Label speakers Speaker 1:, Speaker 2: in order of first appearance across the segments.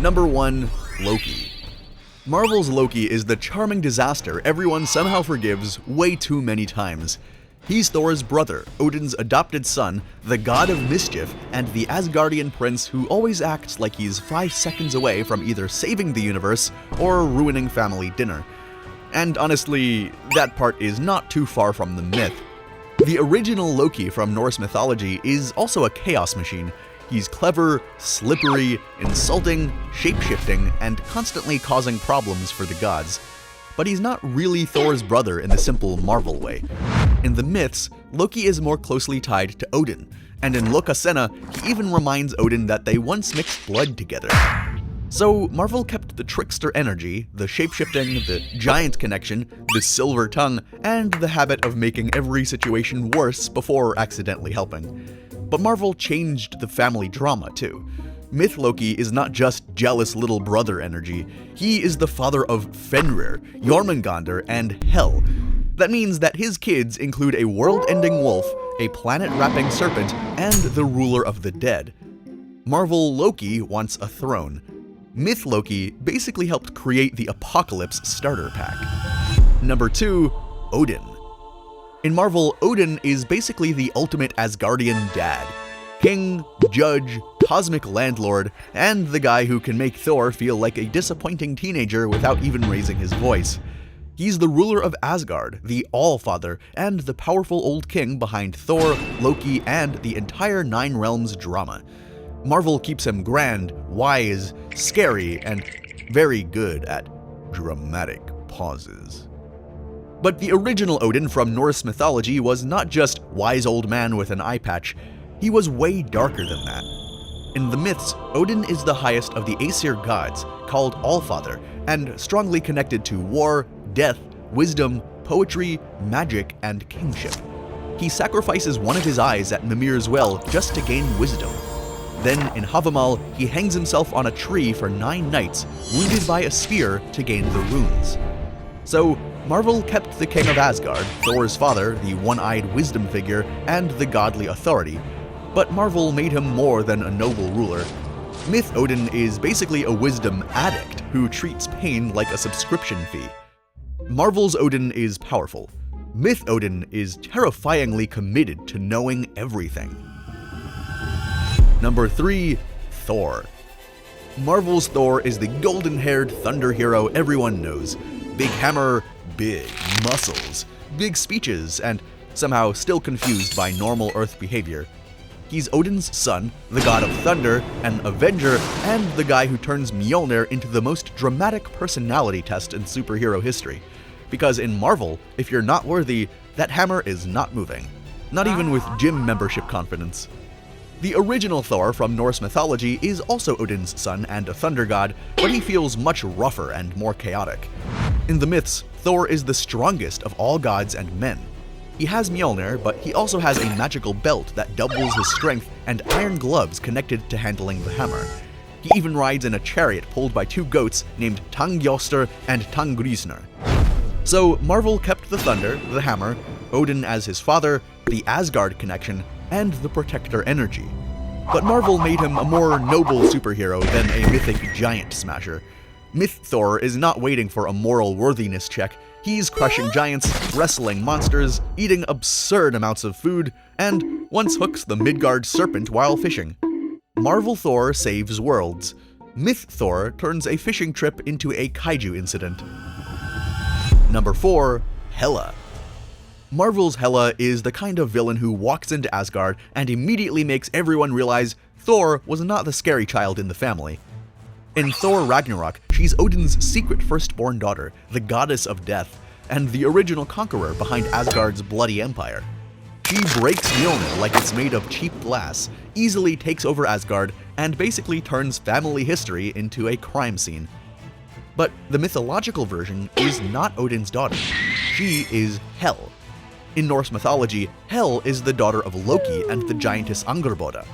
Speaker 1: Number 1. Loki. Marvel's Loki is the charming disaster everyone somehow forgives way too many times. He's Thor's brother, Odin's adopted son, the god of mischief, and the Asgardian prince who always acts like he's 5 seconds away from either saving the universe or ruining family dinner. And honestly, that part is not too far from the myth. The original Loki from Norse mythology is also a chaos machine. He's clever, slippery, insulting, shape-shifting, and constantly causing problems for the gods. But he's not really Thor's brother in the simple Marvel way. In the myths, Loki is more closely tied to Odin, and in Lokasenna, he even reminds Odin that they once mixed blood together. So Marvel kept the trickster energy, the shape-shifting, the giant connection, the silver tongue, and the habit of making every situation worse before accidentally helping. But Marvel changed the family drama too. Myth Loki is not just jealous little brother energy, he is the father of Fenrir, Jormungandr, and Hel. That means that his kids include a world-ending wolf, a planet-wrapping serpent, and the ruler of the dead. Marvel Loki wants a throne. Myth Loki basically helped create the Apocalypse starter pack. Number 2. Odin. In Marvel, Odin is basically the ultimate Asgardian dad. King, judge, cosmic landlord, and the guy who can make Thor feel like a disappointing teenager without even raising his voice. He's the ruler of Asgard, the Allfather, and the powerful old king behind Thor, Loki, and the entire Nine Realms drama. Marvel keeps him grand, wise, scary, and very good at dramatic pauses. But the original Odin from Norse mythology was not just wise old man with an eye patch. He was way darker than that. In the myths, Odin is the highest of the Aesir gods, called Allfather, and strongly connected to war, death, wisdom, poetry, magic, and kingship. He sacrifices one of his eyes at Mimir's well just to gain wisdom. Then, in Havamal, he hangs himself on a tree for 9 nights, wounded by a spear to gain the runes. So, Marvel kept the king of Asgard, Thor's father, the one-eyed wisdom figure, and the godly authority, but Marvel made him more than a noble ruler. Myth Odin is basically a wisdom addict who treats pain like a subscription fee. Marvel's Odin is powerful. Myth Odin is terrifyingly committed to knowing everything. Number 3. Thor. Marvel's Thor is the golden-haired thunder hero everyone knows. Big hammer, big muscles, big speeches, and somehow still confused by normal Earth behavior. He's Odin's son, the god of thunder, an avenger, and the guy who turns Mjolnir into the most dramatic personality test in superhero history. Because in Marvel, if you're not worthy, that hammer is not moving. Not even with gym membership confidence. The original Thor from Norse mythology is also Odin's son and a thunder god, but he feels much rougher and more chaotic. In the myths, Thor is the strongest of all gods and men. He has Mjolnir, but he also has a magical belt that doubles his strength and iron gloves connected to handling the hammer. He even rides in a chariot pulled by 2 goats named Tangjoster and Tanggrisnir. So Marvel kept the thunder, the hammer, Odin as his father, the Asgard connection, and the protector energy. But Marvel made him a more noble superhero than a mythic giant smasher. Myth Thor is not waiting for a moral worthiness check. He's crushing giants, wrestling monsters, eating absurd amounts of food, and once hooks the Midgard serpent while fishing. Marvel Thor saves worlds. Myth Thor turns a fishing trip into a kaiju incident. Number 4. Hela. Marvel's Hela is the kind of villain who walks into Asgard and immediately makes everyone realize Thor was not the scary child in the family. In Thor Ragnarok, she's Odin's secret firstborn daughter, the goddess of death, and the original conqueror behind Asgard's bloody empire. She breaks Mjolnir like it's made of cheap glass, easily takes over Asgard, and basically turns family history into a crime scene. But the mythological version is not Odin's daughter. She is Hel. In Norse mythology, Hel is the daughter of Loki and the giantess Angrboda.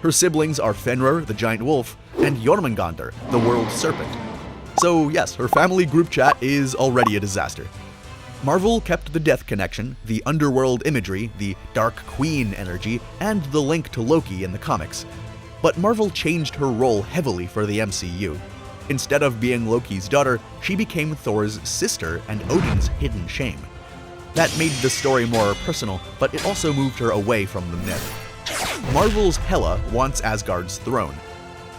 Speaker 1: Her siblings are Fenrir, the giant wolf, and Jormungandr, the World Serpent. So yes, her family group chat is already a disaster. Marvel kept the death connection, the underworld imagery, the Dark Queen energy, and the link to Loki in the comics. But Marvel changed her role heavily for the MCU. Instead of being Loki's daughter, she became Thor's sister and Odin's hidden shame. That made the story more personal, but it also moved her away from the myth. Marvel's Hela wants Asgard's throne.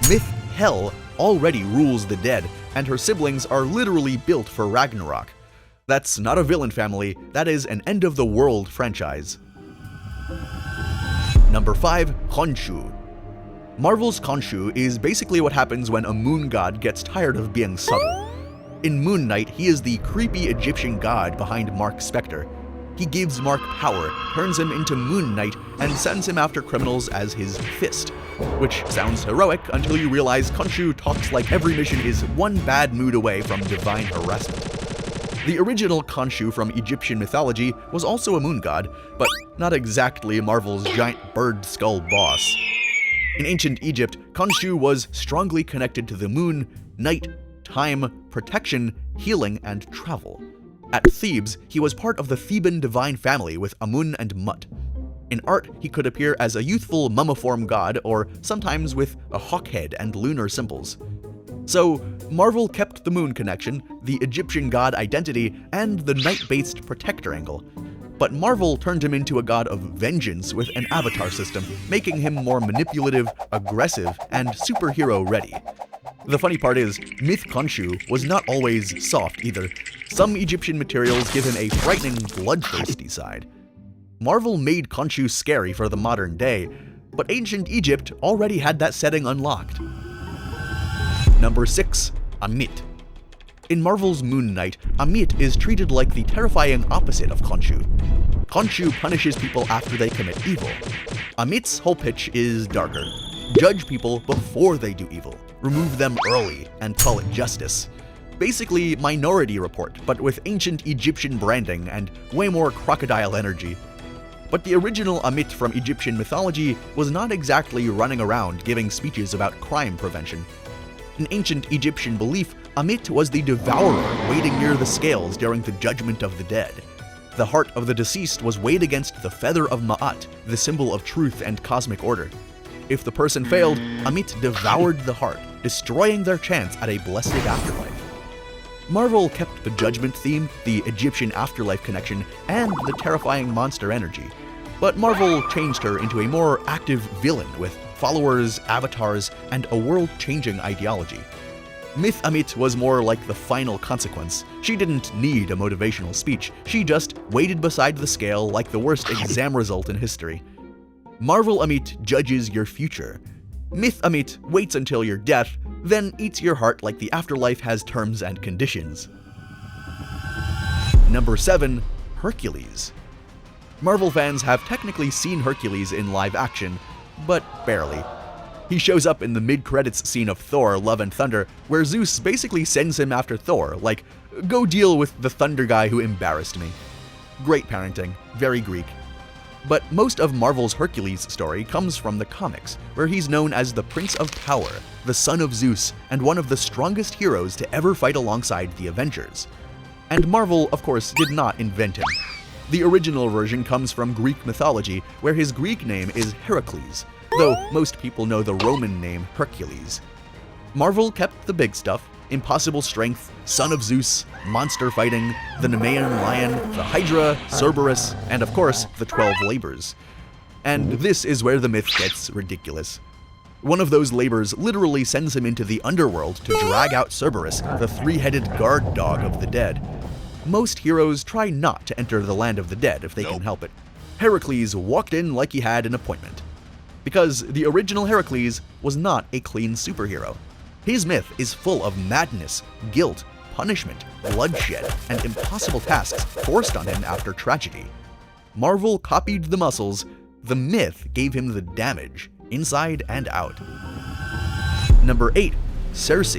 Speaker 1: Myth Hel already rules the dead, and her siblings are literally built for Ragnarok. That's not a villain family, that is an end-of-the-world franchise. Number 5. Khonshu. Marvel's Khonshu is basically what happens when a moon god gets tired of being subtle. In Moon Knight, he is the creepy Egyptian god behind Mark Spector. He gives Mark power, turns him into Moon Knight, and sends him after criminals as his fist. Which sounds heroic until you realize Khonshu talks like every mission is one bad mood away from divine harassment. The original Khonshu from Egyptian mythology was also a moon god, but not exactly Marvel's giant bird skull boss. In ancient Egypt, Khonshu was strongly connected to the moon, night, time, protection, healing, and travel. At Thebes, he was part of the Theban divine family with Amun and Mut. In art, he could appear as a youthful mummiform god, or sometimes with a hawk head and lunar symbols. So, Marvel kept the moon connection, the Egyptian god identity, and the night-based protector angle. But Marvel turned him into a god of vengeance with an avatar system, making him more manipulative, aggressive, and superhero-ready. The funny part is, Myth Khonshu was not always soft either. Some Egyptian materials give him a frightening, bloodthirsty side. Marvel made Khonshu scary for the modern day, but ancient Egypt already had that setting unlocked. Number 6. Ammit. In Marvel's Moon Knight, Ammit is treated like the terrifying opposite of Khonshu. Khonshu punishes people after they commit evil. Ammit's whole pitch is darker. Judge people before they do evil, remove them early, and call it justice. Basically Minority Report, but with ancient Egyptian branding and way more crocodile energy. But the original Ammit from Egyptian mythology was not exactly running around giving speeches about crime prevention. In ancient Egyptian belief, Ammit was the devourer waiting near the scales during the judgment of the dead. The heart of the deceased was weighed against the feather of Ma'at, the symbol of truth and cosmic order. If the person failed, Ammit devoured the heart, destroying their chance at a blessed afterlife. Marvel kept the judgment theme, the Egyptian afterlife connection, and the terrifying monster energy. But Marvel changed her into a more active villain with followers, avatars, and a world-changing ideology. Myth Ammit was more like the final consequence. She didn't need a motivational speech, she just waited beside the scale like the worst exam result in history. Marvel Ammit judges your future. Myth Ammit waits until your death, then eats your heart like the afterlife has terms and conditions. Number 7. Hercules. Marvel fans have technically seen Hercules in live action, but barely. He shows up in the mid-credits scene of Thor: Love and Thunder, where Zeus basically sends him after Thor, like, go deal with the thunder guy who embarrassed me. Great parenting, very Greek. But most of Marvel's Hercules story comes from the comics, where he's known as the Prince of Power, the son of Zeus, and one of the strongest heroes to ever fight alongside the Avengers. And Marvel, of course, did not invent him. The original version comes from Greek mythology, where his Greek name is Heracles, though most people know the Roman name Hercules. Marvel kept the big stuff: impossible strength, son of Zeus, monster fighting, the Nemean lion, the Hydra, Cerberus, and of course, the 12 labors. And this is where the myth gets ridiculous. One of those labors literally sends him into the underworld to drag out Cerberus, the three-headed guard dog of the dead. Most heroes try not to enter the land of the dead if they can help it. Heracles walked in like he had an appointment. Because the original Heracles was not a clean superhero. His myth is full of madness, guilt, punishment, bloodshed, and impossible tasks forced on him after tragedy. Marvel copied the muscles, the myth gave him the damage, inside and out. Number 8. Circe.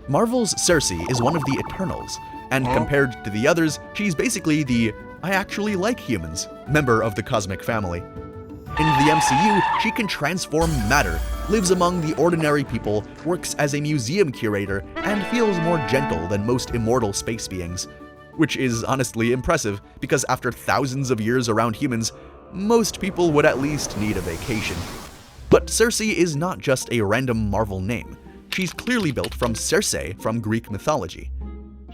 Speaker 1: Marvel's Circe is one of the Eternals, and compared to the others, she's basically the I actually like humans member of the cosmic family. In the MCU, she can transform matter, lives among the ordinary people, works as a museum curator, and feels more gentle than most immortal space beings. Which is honestly impressive, because after thousands of years around humans, most people would at least need a vacation. But Circe is not just a random Marvel name. She's clearly built from Circe from Greek mythology.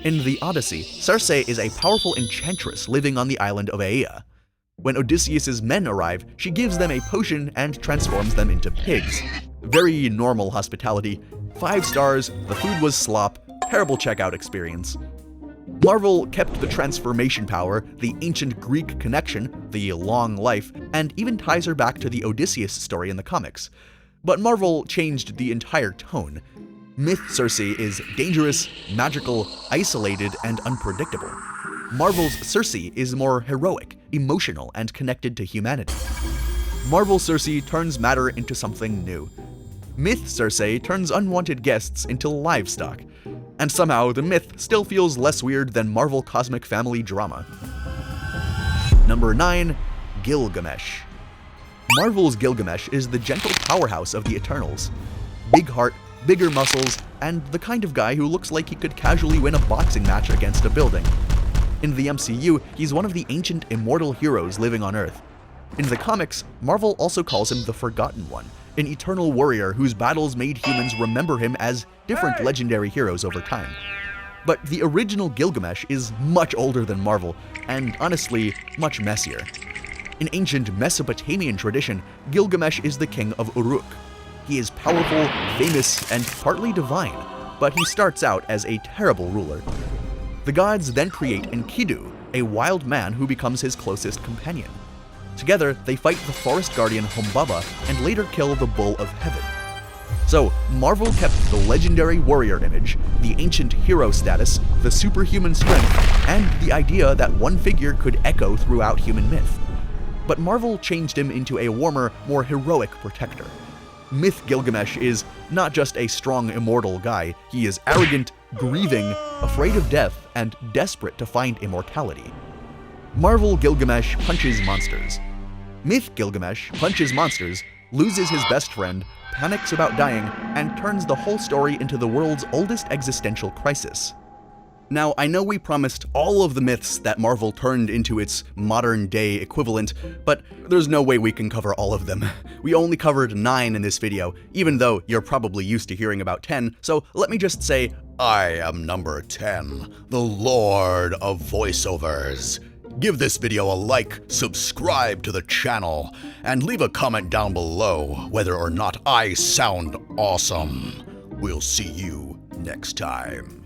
Speaker 1: In the Odyssey, Circe is a powerful enchantress living on the island of Aea. When Odysseus's men arrive, she gives them a potion and transforms them into pigs. Very normal hospitality. 5 stars, the food was slop, terrible checkout experience. Marvel kept the transformation power, the ancient Greek connection, the long life, and even ties her back to the Odysseus story in the comics. But Marvel changed the entire tone. Myth Circe is dangerous, magical, isolated, and unpredictable. Marvel's Circe is more heroic, emotional, and connected to humanity. Marvel Circe turns matter into something new. Myth Circe turns unwanted guests into livestock. And somehow, the myth still feels less weird than Marvel cosmic family drama. Number 9. Gilgamesh. Marvel's Gilgamesh is the gentle powerhouse of the Eternals. Big heart, bigger muscles, and the kind of guy who looks like he could casually win a boxing match against a building. In the MCU, he's one of the ancient immortal heroes living on Earth. In the comics, Marvel also calls him the Forgotten One, an eternal warrior whose battles made humans remember him as different legendary heroes over time. But the original Gilgamesh is much older than Marvel, and honestly, much messier. In ancient Mesopotamian tradition, Gilgamesh is the king of Uruk. He is powerful, famous, and partly divine, but he starts out as a terrible ruler. The gods then create Enkidu, a wild man who becomes his closest companion. Together, they fight the forest guardian Humbaba and later kill the Bull of Heaven. So, Marvel kept the legendary warrior image, the ancient hero status, the superhuman strength, and the idea that one figure could echo throughout human myth. But Marvel changed him into a warmer, more heroic protector. Myth Gilgamesh is not just a strong, immortal guy, he is arrogant, grieving, afraid of death, and desperate to find immortality. Marvel Gilgamesh punches monsters. Myth Gilgamesh punches monsters, loses his best friend, panics about dying, and turns the whole story into the world's oldest existential crisis. Now, I know we promised all of the myths that Marvel turned into its modern-day equivalent, but there's no way we can cover all of them. We only covered 9 in this video, even though you're probably used to hearing about 10, so let me just say, I am number 10, the Lord of Voiceovers. Give this video a like, subscribe to the channel, and leave a comment down below whether or not I sound awesome. We'll see you next time.